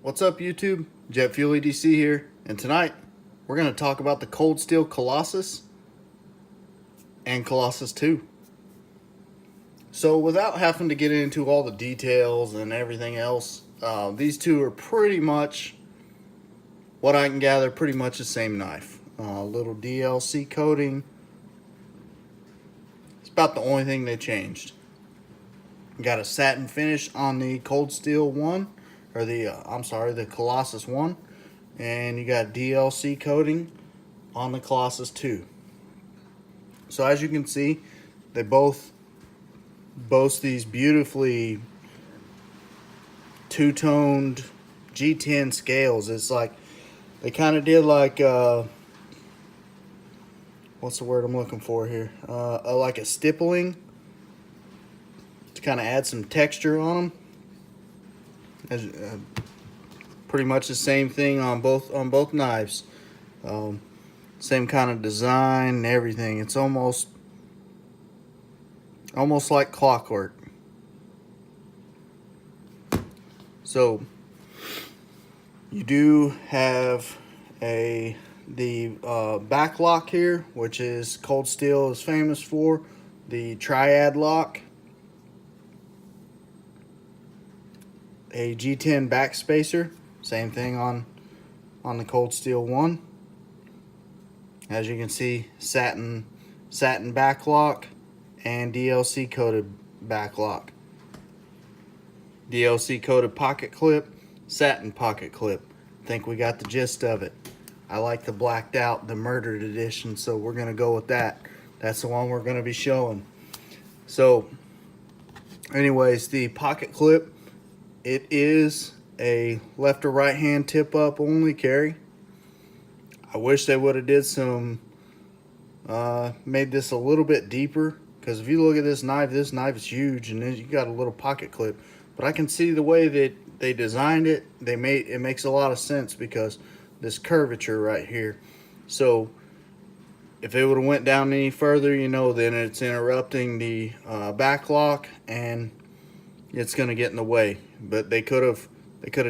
What's up, YouTube? Jet Fuel EDC here, and tonight we're going to talk about the Cold Steel Colossus and Colossus 2. So without having to get into all the details and everything else, these two are pretty much, what I can gather, pretty much the same knife. A little DLC coating. It's about the only thing they changed. Got a satin finish on the Cold Steel 1, or the Colossus 1, and you got DLC coating on the Colossus 2. So as you can see, they both boast these beautifully two-toned G10 scales. It's like they kind of did like what's the word I'm looking for here? Like a stippling to kind of add some texture on them. Pretty much the same thing on both knives. Same kind of design and everything. It's almost like clockwork. So you do have the back lock here, which is Cold Steel is famous for, the triad lock. A G10 back spacer, same thing on the Cold Steel 1. As you can see, satin back lock and DLC coated back lock. DLC coated pocket clip, satin pocket clip. I think we got the gist of it. I like the blacked out, the murdered edition, so we're gonna go with that. That's the one we're gonna be showing. So anyways, the pocket clip, it is a left or right hand tip up only carry. I wish they would have did some, made this a little bit deeper, because if you look at this knife is huge, and then you got a little pocket clip. But I can see the way that they designed it, it makes a lot of sense because this curvature right here. So if it would have went down any further, you know, then it's interrupting the back lock and it's gonna get in the way. But they could have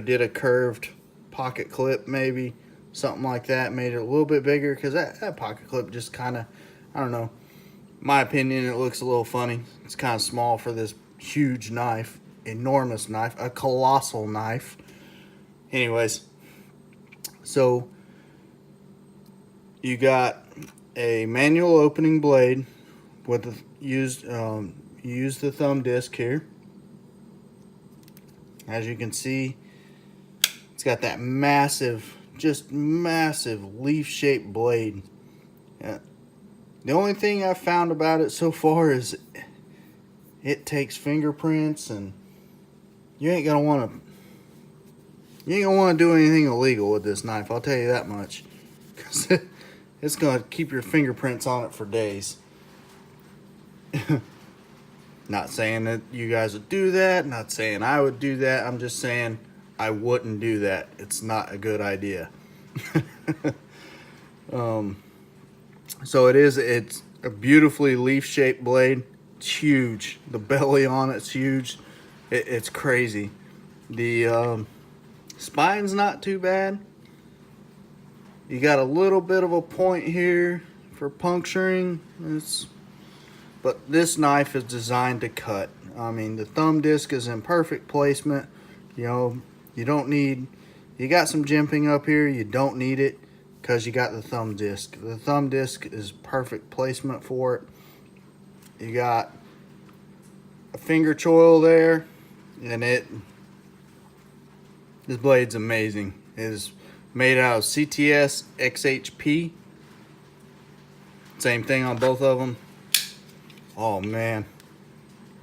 did a curved pocket clip, maybe something like that, made it a little bit bigger, because that pocket clip just kind of, I don't know, my opinion, it looks a little funny. It's kind of small for this huge knife, enormous knife, a colossal knife. Anyways, so you got a manual opening blade with the use the thumb disc here. As you can see, it's got that massive, just massive leaf-shaped blade. The only thing I've found about it so far is it takes fingerprints, and you ain't gonna want to do anything illegal with this knife. I'll tell you that much, because it's gonna keep your fingerprints on it for days. Not saying that you guys would do that, not saying I would do that. I'm just saying I wouldn't do that. It's not a good idea. So it's a beautifully leaf-shaped blade. It's huge. The belly on it's huge. It's crazy. The spine's not too bad. You got a little bit of a point here for puncturing. But this knife is designed to cut. I mean, the thumb disc is in perfect placement. You know, you got some jimping up here. You don't need it because you got the thumb disc. The thumb disc is perfect placement for it. You got a finger choil there, and this blade's amazing. It is made out of CTS XHP. Same thing on both of them. Oh man,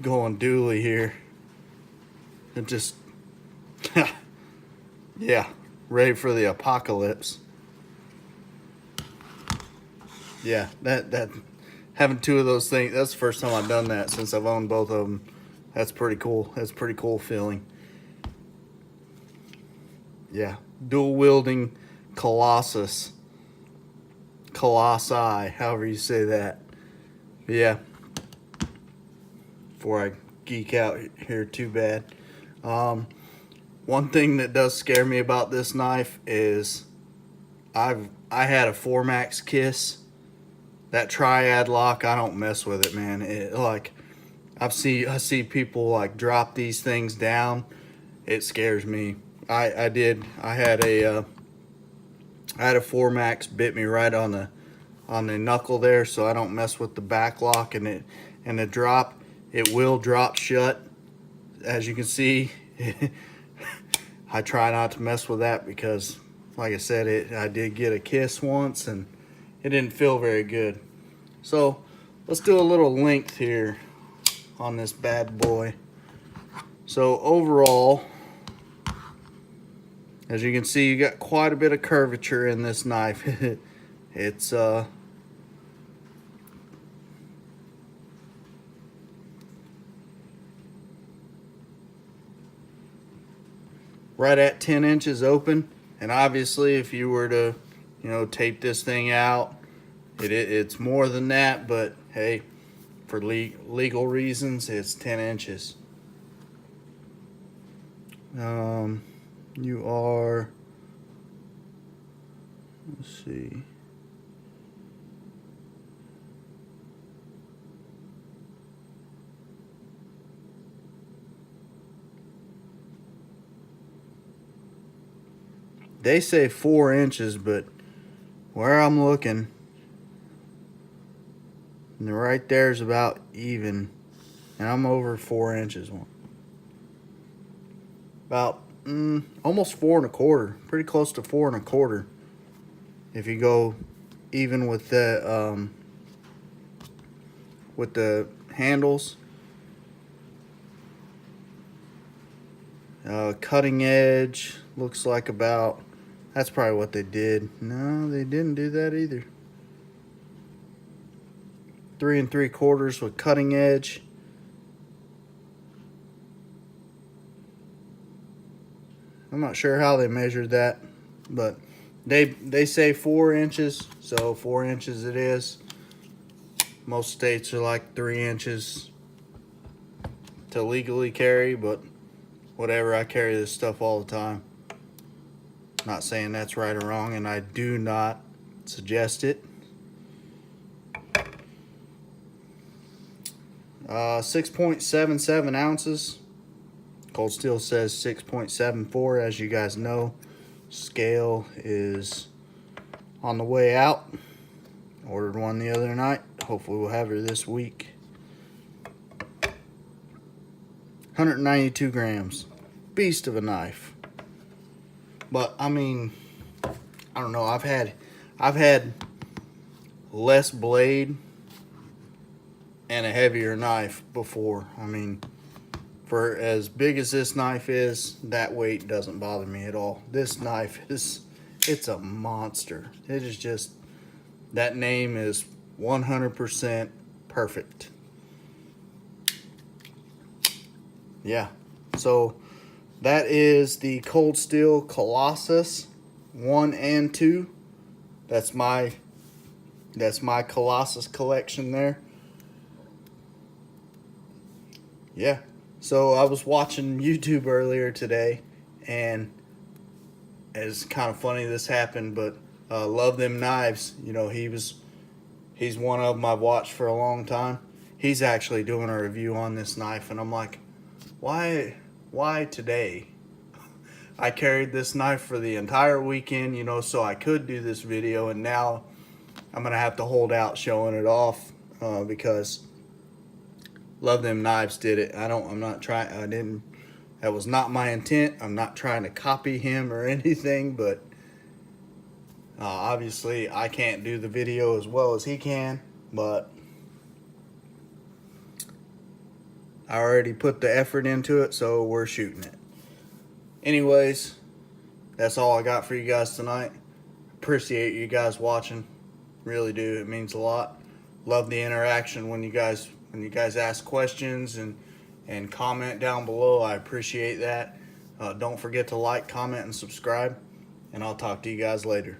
going dually here. It just, yeah, ready for the apocalypse. Yeah, that having two of those things, that's the first time I've done that since I've owned both of them. That's pretty cool. That's a pretty cool feeling. Yeah, dual wielding Colossus. Colossi, however you say that. But yeah. Before I geek out here too bad. One thing that does scare me about this knife is I had a 4-max Kiss. That triad lock, I don't mess with it, man. Like I see people like drop these things down. It scares me. I had a 4-max bit me right on the knuckle there, so I don't mess with the back lock, and the drop, it will drop shut. As you can see, I try not to mess with that because, like I said, I did get a Kiss once and it didn't feel very good. So let's do a little length here on this bad boy. So overall, as you can see, you got quite a bit of curvature in this knife. It's right at 10 inches open, and obviously if you were to, tape this thing out, it's more than that, but hey, for legal reasons, it's 10 inches. You are, let's see, they say 4 inches, but where I'm looking, right there is about even, and I'm over 4 inches. About almost 4 1/4, pretty close to 4 1/4. If you go even with the handles, cutting edge looks like about. That's probably what they did. No, they didn't do that either. 3 3/4 with cutting edge. I'm not sure how they measured that, but they say 4 inches, so 4 inches it is. Most states are like 3 inches to legally carry, but whatever, I carry this stuff all the time. Not saying that's right or wrong, and I do not suggest it. 6.77 ounces. Cold Steel says 6.74. As you guys know, scale is on the way out. Ordered one the other night. Hopefully we'll have her this week. 192 grams. Beast of a knife. But I mean, I don't know. I've had less blade and a heavier knife before. I mean, for as big as this knife is, that weight doesn't bother me at all. This knife it's a monster. It is just, that name is 100% perfect. Yeah, so that is the Cold Steel Colossus 1 and 2. That's my Colossus collection there. Yeah, so I was watching YouTube earlier today, and it's kind of funny this happened, but Love Them Knives, he's one of them I've watched for a long time. He's actually doing a review on this knife, and I'm like, why today? I carried this knife for the entire weekend, so I could do this video, and now I'm gonna have to hold out showing it off because Love Them Knives did it. That was not my intent. I'm not trying to copy him or anything, but obviously I can't do the video as well as he can, but I already put the effort into it, so we're shooting it. Anyways, that's all I got for you guys tonight. Appreciate you guys watching. Really do. It means a lot. Love the interaction when you guys ask questions and comment down below. I appreciate that. Don't forget to like, comment, and subscribe, and I'll talk to you guys later.